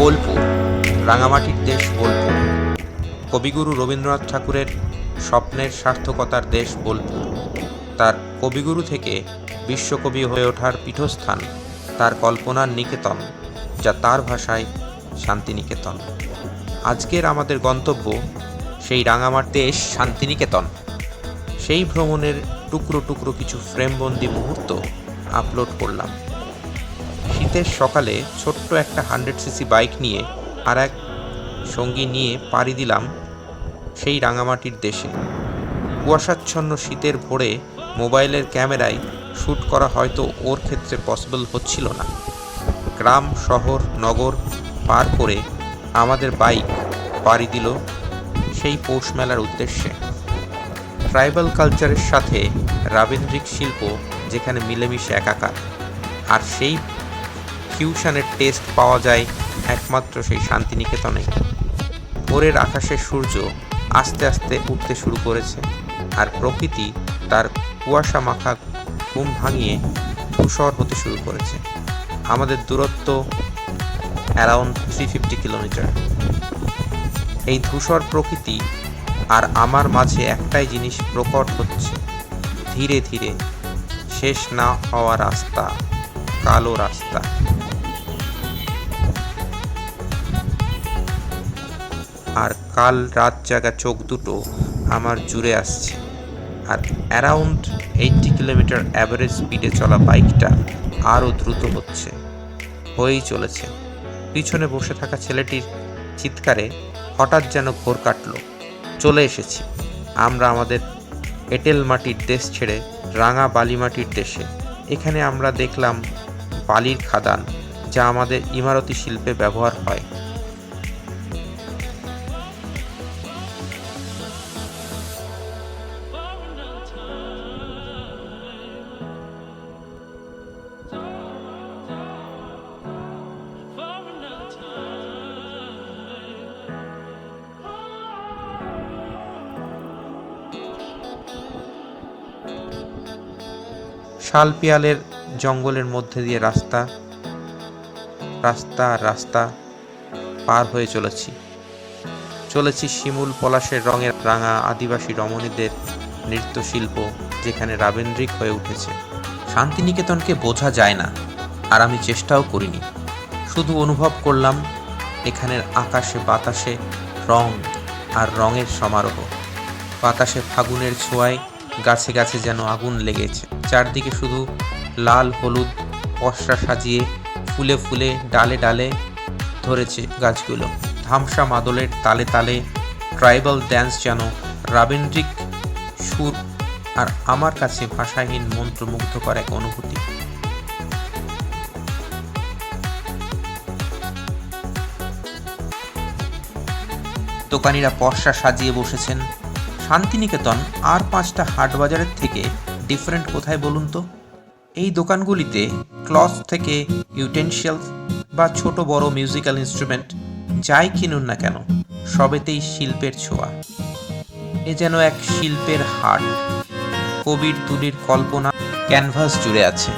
বোলপুর, রাঙামাটির দেশ বোলপুর। কবিগুরু রবীন্দ্রনাথ ঠাকুরের স্বপ্নের সার্থকতার দেশ বোলপুর। তার কবিগুরু থেকে বিশ্বকবি হয়ে ওঠার পীঠস্থান, তার কল্পনার নিকেতন, যা তার ভাষায় শান্তিনিকেতন। আজকের আমাদের গন্তব্য সেই রাঙামাটির দেশ শান্তিনিকেতন। সেই ভ্রমণের টুকরো টুকরো কিছু ফ্রেমবন্দি মুহূর্ত আপলোড করলাম। শীতের সকালে ছোট্ট একটা 100cc বাইক নিয়ে আর এক সঙ্গী নিয়ে পাড়ি দিলাম সেই রাঙামাটির দেশে। কুয়াশাচ্ছন্ন শীতের ভোরে মোবাইলের ক্যামেরায় শ্যুট করা হয়তো ওর ক্ষেত্রে পসিবল হচ্ছিল না। গ্রাম, শহর, নগর পার করে আমাদের বাইক পাড়ি দিল সেই পৌষ মেলার উদ্দেশ্যে। ট্রাইবাল কালচারের সাথে রাবীন্দ্রিক শিল্প যেখানে মিলেমিশে একাকার, আর সেই ফিউশনের টেস্ট পাওয়া যায় একমাত্র সেই শান্তিনিকেতনে। ভোরের আকাশে সূর্য আস্তে আস্তে উঠতে শুরু করেছে, আর প্রকৃতি তার কুয়াশা মাখা ঘুম ভাঙিয়ে ধূসর হতে শুরু করেছে। আমাদের দূরত্ব অ্যারাউন্ড 350 কিলোমিটার। এই ধূসর প্রকৃতি আর আমার মাঝে একটাই জিনিস প্রকট হচ্ছে, ধীরে ধীরে শেষ না হওয়া রাস্তা, কালো রাস্তা। আর কাল রাত জাগা চোখ দুটো আমার জুড়ে আসছে। আর অ্যারাউন্ড 80 কিলোমিটার অ্যাভারেজ স্পিডে চলা বাইকটা আরও দ্রুত হয়েই চলেছে। পিছনে বসে থাকা ছেলেটির চিৎকারে হঠাৎ যেন ঘোর কাটল। চলে এসেছি আমরা আমাদের এঁটেল মাটির দেশ ছেড়ে রাঙা বালিমাটির দেশে। এখানে আমরা দেখলাম বালির খাদান, যা আমাদের ইমারতি শিল্পে ব্যবহার হয়। শালপিয়ালের জঙ্গলের মধ্যে দিয়ে রাস্তা পার হয়ে চলেছি শিমুল পলাশের রঙের রাঙা আদিবাসী রমণীদের নৃত্যশিল্প যেখানে রাবীন্দ্রিক হয়ে উঠেছে। শান্তিনিকেতনকে বোঝা যায় না, আর আমি চেষ্টাও করিনি। শুধু অনুভব করলাম এখানের আকাশে বাতাসে রং আর রঙের সমারোহ। বাতাসে ফাগুনের ছোঁয়ায় গাছে গাছে যেন আগুন লেগেছে। চারদিকে শুধু লাল হলুদ পসরা সাজিয়ে ফুলে ফুলে ডালে ডালে ধরেছে গাছগুলো। ধামসা মাদলের তালে তালে ট্রাইবাল ড্যান্স যেন রাবীন্দ্রিক সুর, আর আমার কাছে ভাষাহীন মন্ত্রমুগ্ধকর এক অনুভূতি। দোকানিরা পসরা সাজিয়ে বসেছেন। শান্তিনিকেতন আর 5টা হাট বাজারের থেকে ডিফারেন্ট কোথায় বলুন তো? এই দোকানগুলিতে ক্লথ থেকে ইউটেনশিয়ালস বা ছোট বড় মিউজিক্যাল ইনস্ট্রুমেন্ট যাই কিনুন না কেন, সবেতেই শিল্পের ছোঁয়া। এ যেন এক শিল্পের হাট। কবির তুলির কল্পনা ক্যানভাস জুড়ে আছে।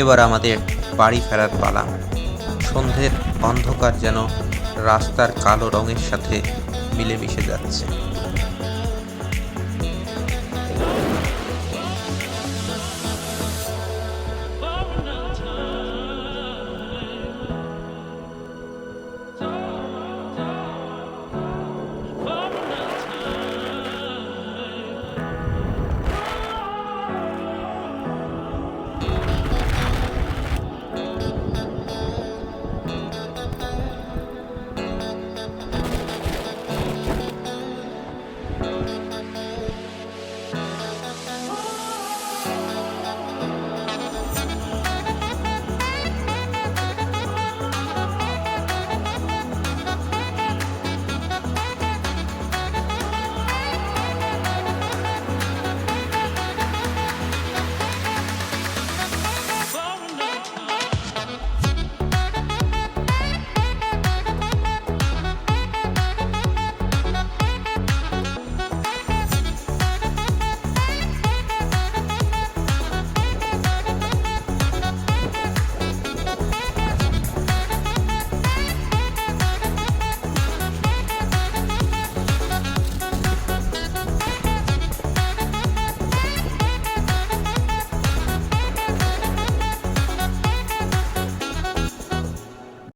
এবার আমাদের বাড়ি ফেরার পালা। সন্ধ্যের অন্ধকার যেন রাস্তার কালো রঙের সাথে মিলেমিশে যাচ্ছে।